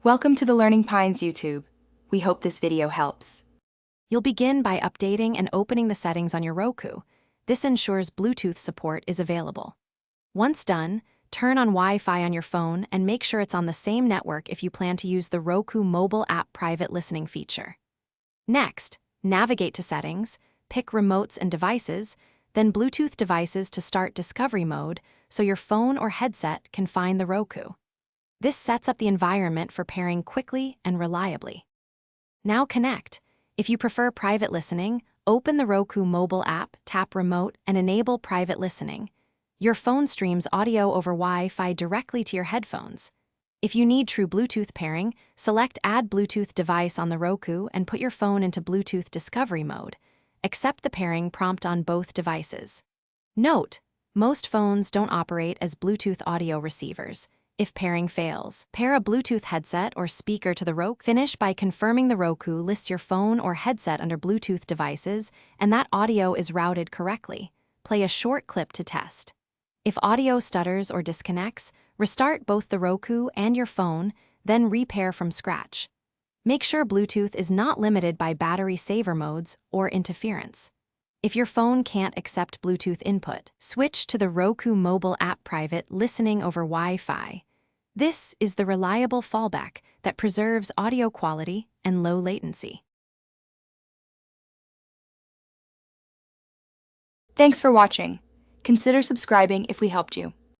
Welcome to the Learning Pines YouTube. We hope this video helps. You'll begin by updating and opening the settings on your Roku. This ensures Bluetooth support is available. Once done, turn on Wi-Fi on your phone and make sure it's on the same network if you plan to use the Roku mobile app private listening feature. Next, navigate to Settings, pick Remotes and Devices, then Bluetooth devices to start discovery mode so your phone or headset can find the Roku. This sets up the environment for pairing quickly and reliably. Now connect. If you prefer private listening, open the Roku mobile app, tap Remote, and enable private listening. Your phone streams audio over Wi-Fi directly to your headphones. If you need true Bluetooth pairing, select Add Bluetooth device on the Roku and put your phone into Bluetooth discovery mode. Accept the pairing prompt on both devices. Note: most phones don't operate as Bluetooth audio receivers. If pairing fails, pair a Bluetooth headset or speaker to the Roku. Finish by confirming the Roku lists your phone or headset under Bluetooth devices and that audio is routed correctly. Play a short clip to test. If audio stutters or disconnects, restart both the Roku and your phone, then repair from scratch. Make sure Bluetooth is not limited by battery saver modes or interference. If your phone can't accept Bluetooth input, switch to the Roku mobile app private listening over Wi-Fi. This is the reliable fallback that preserves audio quality and low latency. Thanks for watching. Consider subscribing if we helped you.